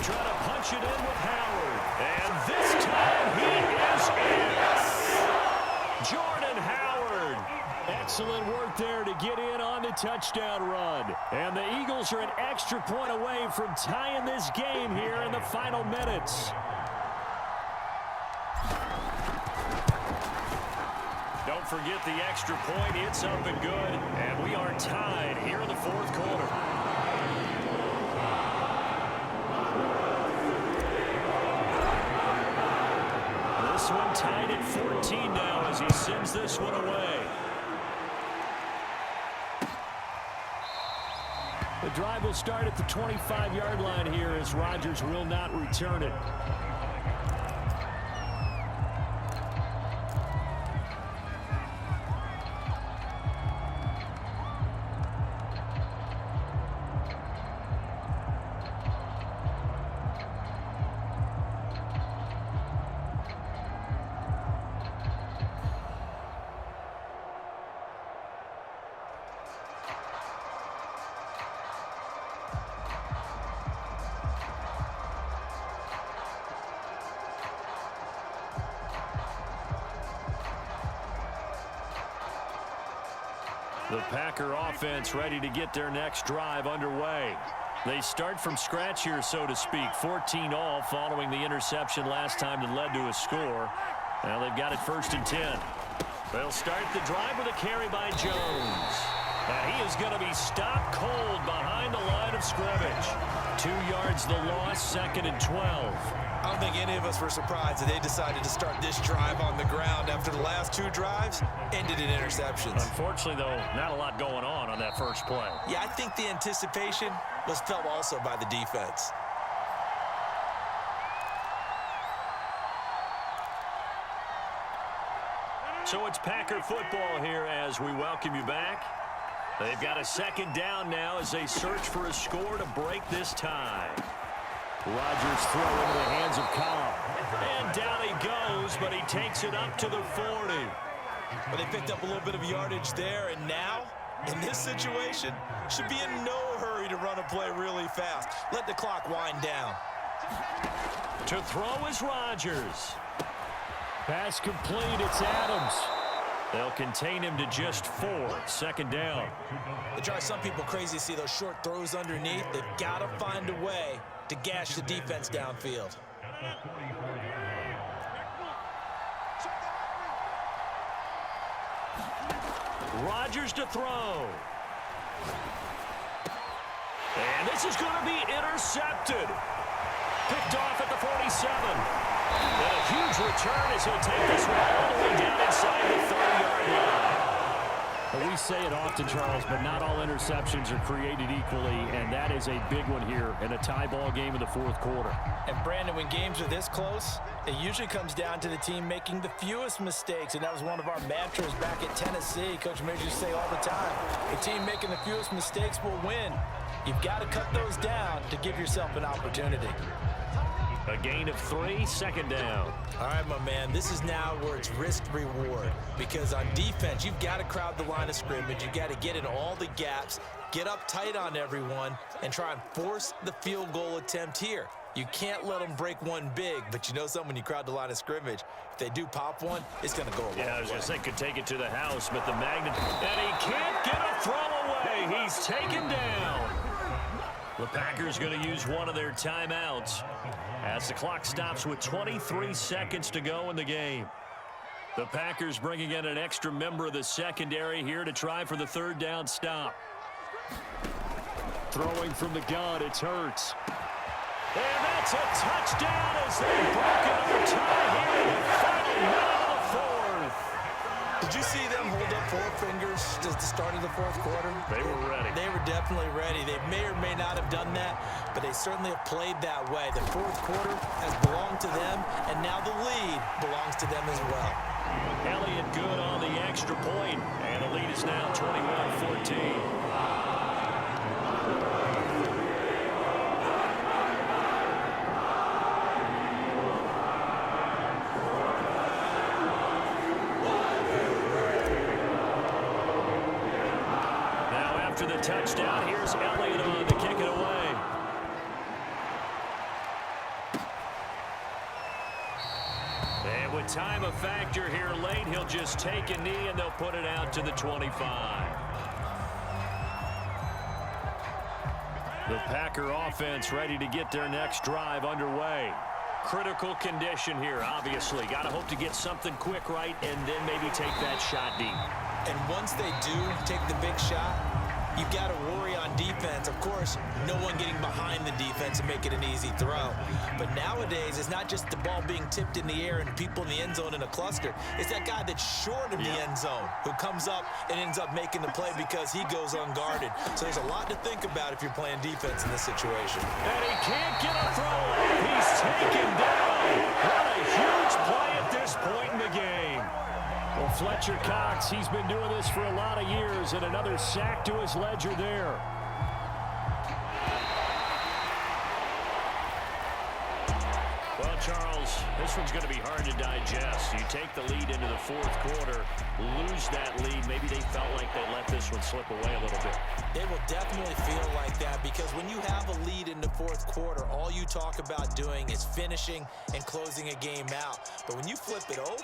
Trying to punch it in with Howard. And this time he is in. Jordan Howard. Excellent work there to get in on the touchdown run. And the Eagles are an extra point away from tying this game here in the final minutes. Don't forget the extra point. It's up and good. And we are tied here in the fourth quarter. This one tied at 14 now as he sends this one away. The drive will start at the 25-yard line here as Rodgers will not return it. The Packer offense ready to get their next drive underway. They start from scratch here, so to speak. 14 all following the interception last time that led to a score. Now they've got it 1st and 10. They'll start the drive with a carry by Jones. And he is going to be stopped cold behind the line of scrimmage. 2 yards the loss, 2nd and 12. I don't think any of us were surprised that they decided to start this drive on the ground after the last 2 drives ended in interceptions. Unfortunately, though, not a lot going on that first play. Yeah, I think the anticipation was felt also by the defense. So it's Packer football here as we welcome you back. They've got a 2nd down now as they search for a score to break this tie. Rodgers throw into the hands of Cobb. And down he goes, but he takes it up to the 40. But they picked up a little bit of yardage there, and now, in this situation, should be in no hurry to run a play really fast. Let the clock wind down. To throw is Rodgers. Pass complete, it's Adams. They'll contain him to just 4. 2nd down. It drives some people crazy to see those short throws underneath. They've got to find a way to gash the defense downfield. Rodgers to throw. And this is going to be intercepted. Picked off at the 47. And a huge return as he'll take this one all the way down inside the 30-yard line. Well, we say it often, Charles, but not all interceptions are created equally, and that is a big one here in a tie ball game in the fourth quarter. And, Brandon, when games are this close, it usually comes down to the team making the fewest mistakes, and that was one of our mantras back at Tennessee. Coach Major used to say all the time, the team making the fewest mistakes will win. You've got to cut those down to give yourself an opportunity. A gain of 3, 2nd down. All right, my man, this is now where it's risk-reward. Because on defense, you've got to crowd the line of scrimmage. You've got to get in all the gaps, get up tight on everyone, and try and force the field goal attempt here. You can't let them break one big, but you know something, when you crowd the line of scrimmage, if they do pop one, it's going to go a long way. Yeah, I was going to say could take it to the house, but the magnet, and he can't get a throw away. He's taken down. The Packers going to use one of their timeouts as the clock stops with 23 seconds to go in the game. The Packers bringing in an extra member of the secondary here to try for the 3rd down stop. Throwing from the gun, it's Hurts. And that's a touchdown as they've broken our tie here in the final minute of the 4th. Did you see them hold up 4 fingers at the start of the 4th quarter? They were ready. They were definitely ready. They may or may not have done that, but they certainly have played that way. The 4th quarter has belonged to them, and now the lead belongs to them as well. Elliott good on the extra point, and the lead is now 21-14. After the touchdown, here's Elliott on to kick it away. with time a factor here late, he'll just take a knee and they'll put it out to the 25. The Packer offense ready to get their next drive underway. Critical condition here, obviously. Got to hope to get something quick right and then maybe take that shot deep. And once they do take the big shot, you've got to worry on defense. Of course, no one getting behind the defense and make it an easy throw. But nowadays, it's not just the ball being tipped in the air and people in the end zone in a cluster. It's that guy that's short of the end zone who comes up and ends up making the play because he goes unguarded. So there's a lot to think about if you're playing defense in this situation. And he can't get a throw. He's taken down. What a huge play at this point in the game. Well, Fletcher Cox, he's been doing this for a lot of years, and another sack to his ledger there. Well, Charles, this one's going to be hard to digest. You take the lead into the fourth quarter, lose that lead. Maybe they felt like they let this one slip away a little bit. It will definitely feel like that because when you have a lead in the fourth quarter, all you talk about doing is finishing and closing a game out. But when you flip it over,